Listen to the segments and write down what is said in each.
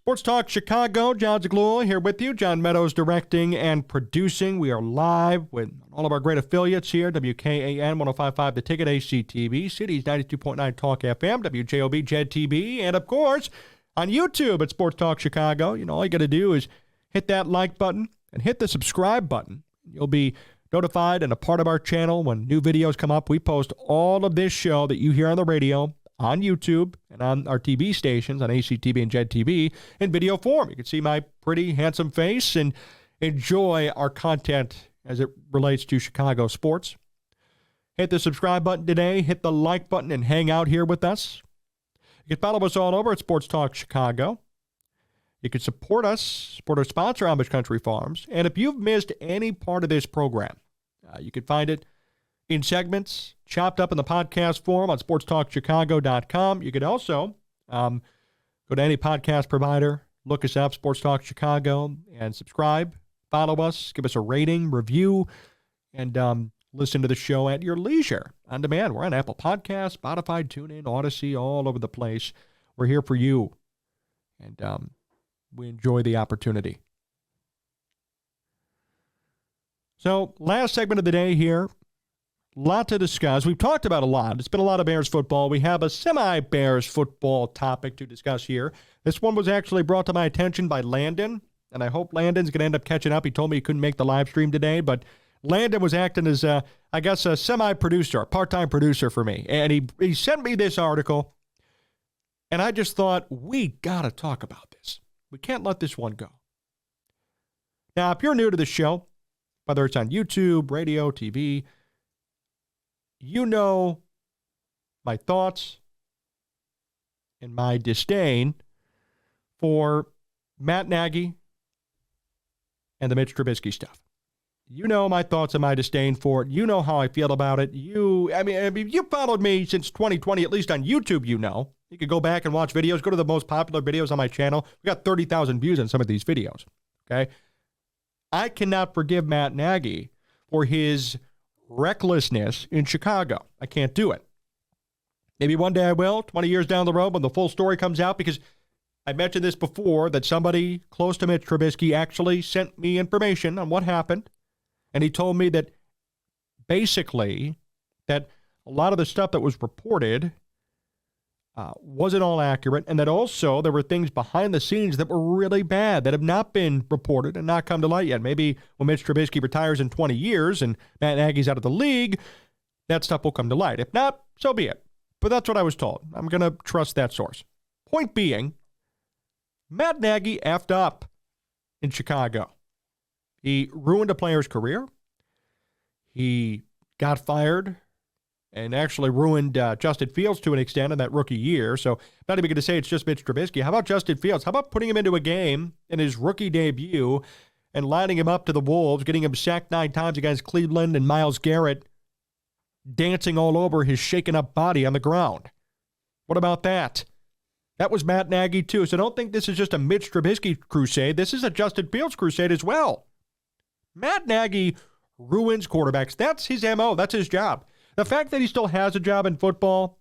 Sports Talk Chicago, Jon Zaghloul here with you. John Meadows directing and producing. We are live with all of our great affiliates here. WKAN 105.5 The Ticket, ACTV, Cities 92.9 Talk FM, WJOB, JED TV, and of course on YouTube at Sports Talk Chicago. You know, all you got to do is hit that like button and hit the subscribe button. You'll be notified and a part of our channel when new videos come up. We post all of this show that you hear on the radio on YouTube and on our TV stations, on ACTV and JED TV, in video form. You can see my pretty handsome face and enjoy our content as it relates to Chicago sports. Hit the subscribe button today, hit the like button, and hang out here with us. You can follow us all over at Sports Talk Chicago. You can support us, support our sponsor, Amish Country Farms. And if you've missed any part of this program, you can find it in segments, chopped up in the podcast form on sportstalkchicago.com. You could also go to any podcast provider, look us up, Sports Talk Chicago, and subscribe, follow us, give us a rating, review, and listen to the show at your leisure on demand. We're on Apple Podcasts, Spotify, TuneIn, Odyssey, all over the place. We're here for you, and we enjoy the opportunity. So, last segment of the day here. Lot to discuss. We've talked about a lot. It's been a lot of Bears football. We have a semi-Bears football topic to discuss here. This one was actually brought to my attention by Landon, and I hope Landon's going to end up catching up. He told me he couldn't make the live stream today, but Landon was acting as, a semi-producer, a part-time producer for me. And he sent me this article, and I just thought, we got to talk about this. We can't let this one go. Now, if you're new to the show, whether it's on YouTube, radio, TV, you know my thoughts and my disdain for Matt Nagy and the Mitch Trubisky stuff. You know my thoughts and my disdain for it. You know how I feel about it. You followed me since 2020, at least on YouTube, you know. You could go back and watch videos. Go to the most popular videos on my channel. We got 30,000 views on some of these videos, okay? I cannot forgive Matt Nagy for his recklessness in Chicago. I can't do it. Maybe one day I will, 20 years down the road when the full story comes out, because I mentioned this before, that somebody close to Mitch Trubisky actually sent me information on what happened, and he told me that basically that a lot of the stuff that was reported wasn't all accurate, and that also there were things behind the scenes that were really bad that have not been reported and not come to light yet. Maybe when Mitch Trubisky retires in 20 years and Matt Nagy's out of the league, that stuff will come to light. If not, so be it. But that's what I was told. I'm going to trust that source. Point being, Matt Nagy effed up in Chicago. He ruined a player's career. He got fired and actually ruined Justin Fields to an extent in that rookie year. So not even going to say it's just Mitch Trubisky. How about Justin Fields? How about putting him into a game in his rookie debut and lining him up to the Wolves, getting him sacked 9 times against Cleveland, and Myles Garrett dancing all over his shaken up body on the ground? What about that? That was Matt Nagy too. So don't think this is just a Mitch Trubisky crusade. This is a Justin Fields crusade as well. Matt Nagy ruins quarterbacks. That's his MO. That's his job. The fact that he still has a job in football,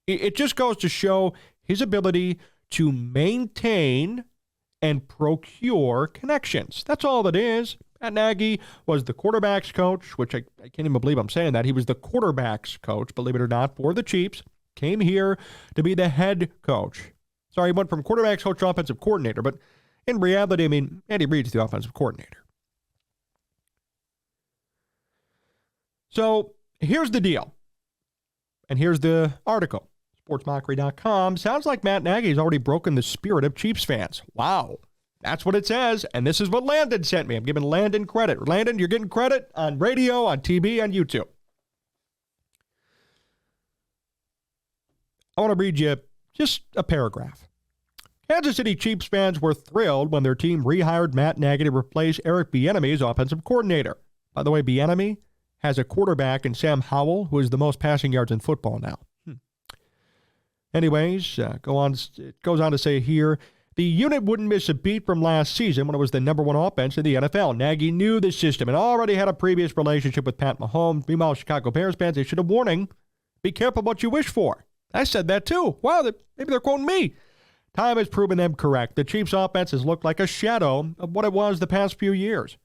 it just goes to show his ability to maintain and procure connections. That's all it is. Matt Nagy was the quarterback's coach, which I can't even believe I'm saying that. He was the quarterback's coach, believe it or not, for the Chiefs. Came here to be the head coach. Sorry, he went from quarterback's coach to offensive coordinator, but in reality, Andy Reid's the offensive coordinator. So here's the deal, and here's the article. SportsMockery.com. Sounds like Matt Nagy's already broken the spirit of Chiefs fans. Wow. That's what it says, and this is what Landon sent me. I'm giving Landon credit. Landon, you're getting credit on radio, on TV, on YouTube. I want to read you just a paragraph. Kansas City Chiefs fans were thrilled when their team rehired Matt Nagy to replace Eric Bieniemy as offensive coordinator. By the way, Bieniemy has a quarterback in Sam Howell, who is the most passing yards in football now. Anyways, it goes on to say here, the unit wouldn't miss a beat from last season when it was the number 1 offense in the NFL. Nagy knew the system and already had a previous relationship with Pat Mahomes. Meanwhile, Chicago Bears fans issued a warning. Be careful what you wish for. I said that too. Wow, maybe they're quoting me. Time has proven them correct. The Chiefs' offense has looked like a shadow of what it was the past few years.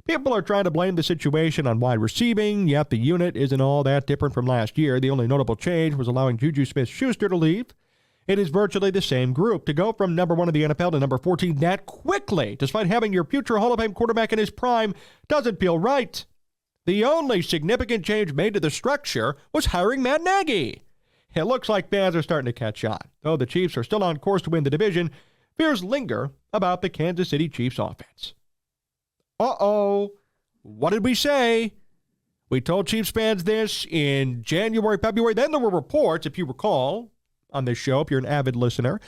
People are trying to blame the situation on wide receiving, yet the unit isn't all that different from last year. The only notable change was allowing Juju Smith-Schuster to leave. It is virtually the same group. To go from number 1 in the NFL to number 14 that quickly, despite having your future Hall of Fame quarterback in his prime, doesn't feel right. The only significant change made to the structure was hiring Matt Nagy. It looks like fans are starting to catch on. Though the Chiefs are still on course to win the division, fears linger about the Kansas City Chiefs offense. Uh-oh. What did we say? We told Chiefs fans this in January, February. Then there were reports, if you recall, on this show, if you're an avid listener,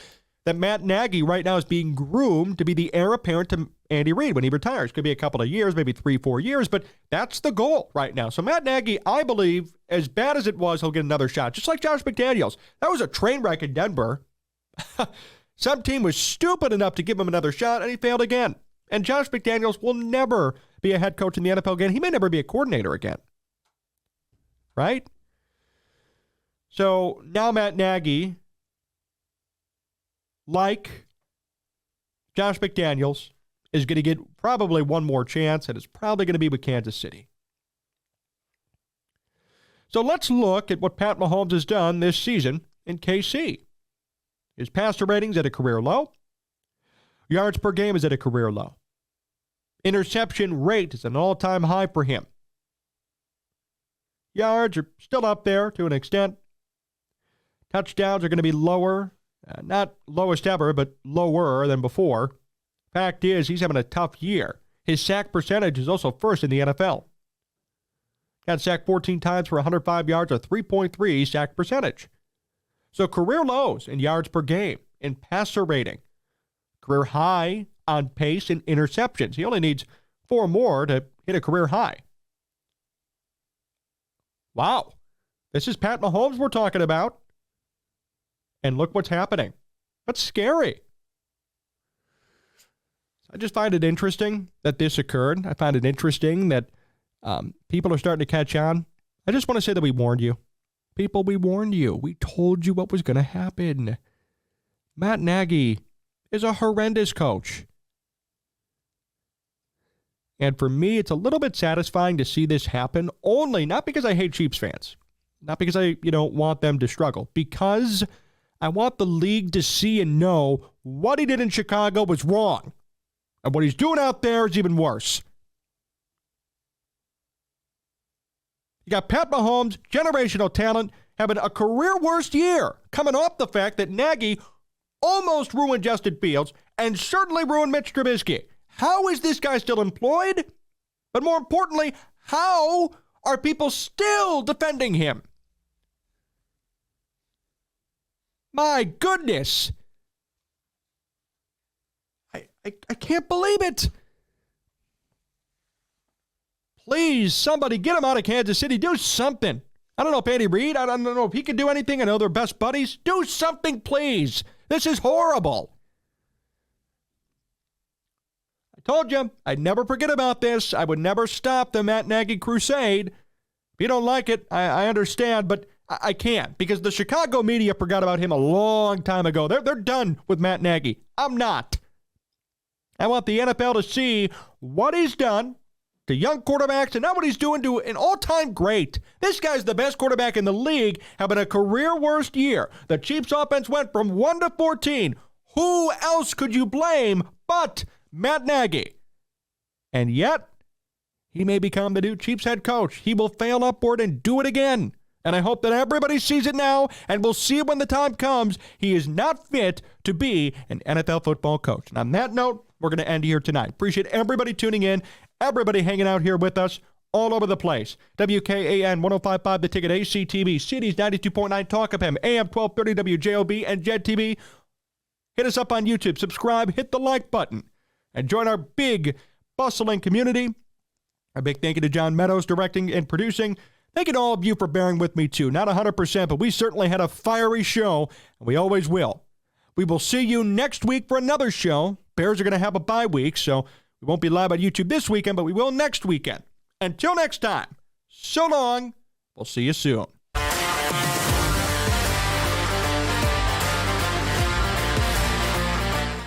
that Matt Nagy right now is being groomed to be the heir apparent to Andy Reid when he retires. Could be a couple of years, maybe 3-4 years, but that's the goal right now. So Matt Nagy, I believe, as bad as it was, he'll get another shot. Just like Josh McDaniels. That was a train wreck in Denver. Some team was stupid enough to give him another shot, and he failed again. And Josh McDaniels will never be a head coach in the NFL again. He may never be a coordinator again. Right? So now Matt Nagy, like Josh McDaniels, is going to get probably one more chance, and it's probably going to be with Kansas City. So let's look at what Pat Mahomes has done this season in KC. His passer rating's at a career low. Yards per game is at a career low. Interception rate is an all-time high for him. Yards are still up there to an extent. Touchdowns are going to be lower. Not lowest ever, but lower than before. Fact is, he's having a tough year. His sack percentage is also first in the NFL. Got sacked 14 times for 105 yards, a 3.3 sack percentage. So career lows in yards per game, in passer rating. Career high on pace in interceptions. He only needs 4 more to hit a career high. Wow. This is Pat Mahomes we're talking about. And look what's happening. That's scary. I just find it interesting that this occurred. I find it interesting that people are starting to catch on. I just want to say that we warned you. People, we warned you. We told you what was going to happen. Matt Nagy is a horrendous coach. And for me, it's a little bit satisfying to see this happen, only not because I hate Chiefs fans, not because I want them to struggle, because I want the league to see and know what he did in Chicago was wrong. And what he's doing out there is even worse. You got Pat Mahomes, generational talent, having a career worst year, coming off the fact that Nagy almost ruined Justin Fields and certainly ruined Mitch Trubisky. How is this guy still employed? But more importantly, how are people still defending him? My goodness. I can't believe it. Please, somebody get him out of Kansas City. Do something. I don't know if Andy Reid, I don't know if he can do anything. I know they're best buddies. Do something, please. This is horrible. I told you, I'd never forget about this. I would never stop the Matt Nagy crusade. If you don't like it, I understand, but I can't, because the Chicago media forgot about him a long time ago. They're done with Matt Nagy. I'm not. I want the NFL to see what he's done to young quarterbacks and not what he's doing to an all-time great. This guy's the best quarterback in the league, having a career worst year. The Chiefs offense went from 1 to 14. Who else could you blame but Matt Nagy? And yet, he may become the new Chiefs head coach. He will fail upward and do it again. And I hope that everybody sees it now, and we'll see it when the time comes. He is not fit to be an NFL football coach. And on that note, we're going to end here tonight. Appreciate everybody tuning in, everybody hanging out here with us all over the place. WKAN 105.5 The Ticket, ACTV, Cities 92.9 Talk FM, AM 1230 WJOB, and Jed TV. Hit us up on YouTube, subscribe, hit the like button, and join our big, bustling community. A big thank you to John Meadows, directing and producing. Thank you to all of you for bearing with me, too. Not 100%, but we certainly had a fiery show, and we always will. We will see you next week for another show. Bears are going to have a bye week, so we won't be live on YouTube this weekend, but we will next weekend. Until next time, so long. We'll see you soon.